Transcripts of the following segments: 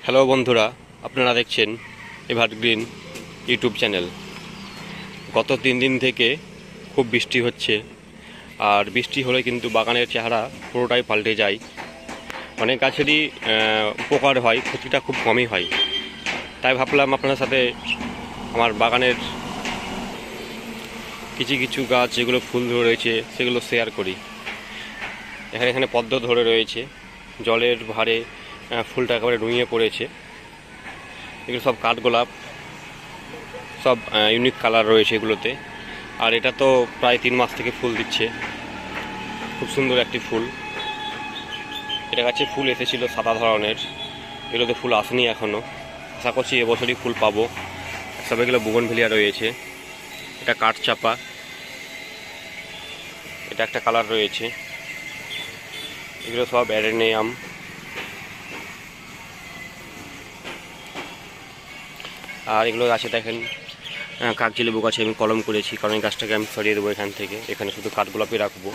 Hello বন্ধুরা, আপনারা দেখছেন এভারগ্রিন ইউটিউব চ্যানেল। গত 3 দিন থেকে খুব বৃষ্টি হচ্ছে, আর বৃষ্টি হলে কিন্তু বাগানের চেহারা পুরোটাই পাল্টে যায়। অনেক গাছেরই উপকার হয়, ক্ষতিটা খুব কমই হয়। তাই ভাবলাম আপনার সাথে আমার বাগানের কিছু কিছু গাছ যেগুলো ফুল ধরে রয়েছে সেগুলো শেয়ার করি। এখানে পদ্ম ধরে রয়েছে, জলের ভারে ফুলটা একেবারে নুয়ে পড়েছে। এগুলো সব কাঠগোলাপ, সব ইউনিক কালার রয়েছে এগুলোতে। আর এটা তো প্রায় 3 মাস থেকে ফুল দিচ্ছে, খুব সুন্দর একটি ফুল। এটা গাছে ফুল এসেছিল সাদা ধরনের, এগুলোতে ফুল আসেনি এখনও। আশা করছি এবছরই ফুল পাবো। সব এগুলো বুগনভেলিয়া রয়েছে, এটা কাঠচাপা, এটা একটা কালার রয়েছে। এগুলো সব অ্যারেনিয়াম। আর এগুলো গাছে দেখেন কাগজি লেবু গাছে আমি কলম করেছি, কারণ এই গাছটাকে আমি সরিয়ে দেবো এখান থেকে। এখানে শুধু কাঠগোলাপই রাখবো।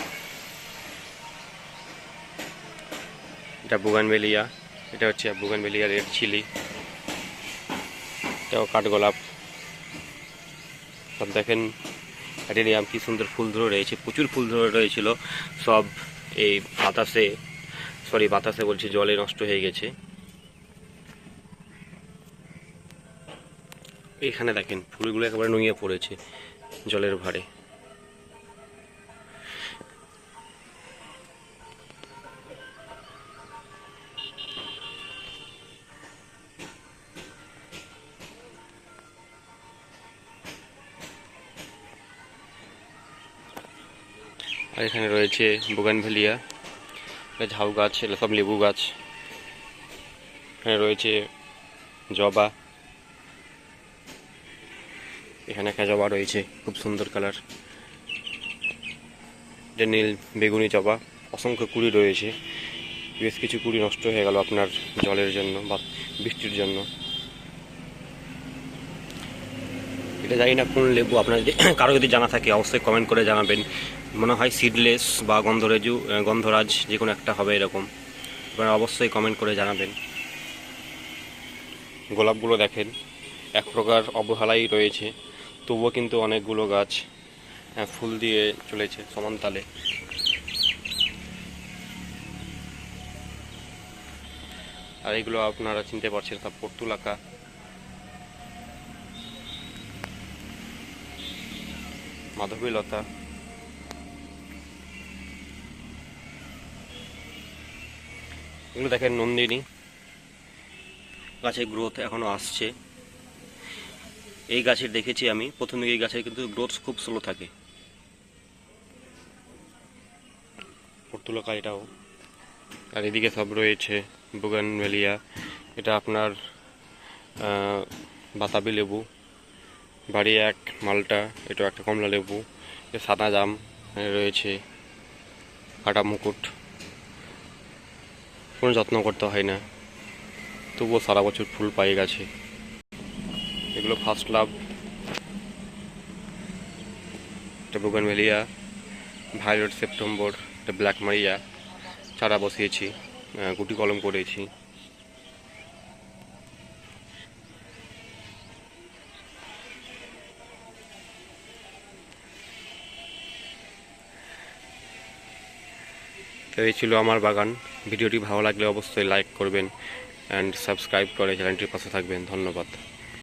এটা বুগানভেলিয়া, এটা হচ্ছে বুগানভেলিয়া রেড চিলি, এটাও কাঠগোলাপ। সব দেখেন অ্যাডেনিয়াম, কি সুন্দর ফুল ধরে রয়েছে, প্রচুর ফুল ধরে রয়েছিল। সব এই বাতাসে বলছি, জলে নষ্ট হয়ে গেছে। এখানে দেখেন ফুলগুলো একেবারে নুয়ে পড়েছে জলের ভারে। আর এখানে রয়েছে বুগানভেলিয়া, এটা ঝাউ গাছ, এটা সব লেবু গাছ। এখানে রয়েছে জবা, এখানে একটা জবা রয়েছে খুব সুন্দর কালার, এটা নীল বেগুনি জবা। অসংখ্য কুড়ি রয়েছে, বেশ কিছু কুড়ি নষ্ট হয়ে গেল আপনার জলের জন্য বা বৃষ্টির জন্য। এটা জানি না কোন লেবু, আপনার যদি কারো যদি জানা থাকে অবশ্যই কমেন্ট করে জানাবেন। মনে হয় সিডলেস বা গন্ধরাজ যে কোনো একটা হবে এরকম, আপনারা অবশ্যই কমেন্ট করে জানাবেন। গোলাপগুলো দেখেন এক প্রকার অবহেলাই রয়েছে, তবুও কিন্তু অনেকগুলো গাছ ফুল দিয়ে চলেছে সমান তালে। আর এগুলো আপনারা চিনতে পারছেন সব পর্তুলাকা, মাধবীলতা। এগুলো দেখেন নন্দিনী, গাছের গ্রোথ এখনো আসছে। এই গাছের দেখেছি আমি প্রথম দিকে, এই গাছের কিন্তু গ্রোথ খুব স্লো থাকে। পর্তুলাকা এটাও। আর এদিকে সব রয়েছে বুগানভেলিয়া, এটা আপনার বাতাবি লেবু, বাড়ি এক মালটা, এটা একটা কমলা লেবু, এটা সাদা জাম রয়েছে, কাটা মুকুট। কোনো যত্ন করতে হয় না, তবুও সারা বছর ফুল পাই গাছে। এগুলো ফার্স্ট লাভ, এটা বুগানভেলিয়া, ভায়োলেট সেপ্টেম্বর, এটা ব্ল্যাক মারিয়া। চারা বসিয়েছি, গুটি কলম করেছি। তো এই ছিল আমার বাগান। ভিডিওটি ভালো লাগলে অবশ্যই লাইক করবেন অ্যান্ড সাবস্ক্রাইব করে চ্যানেলটির পাশে থাকবেন। ধন্যবাদ।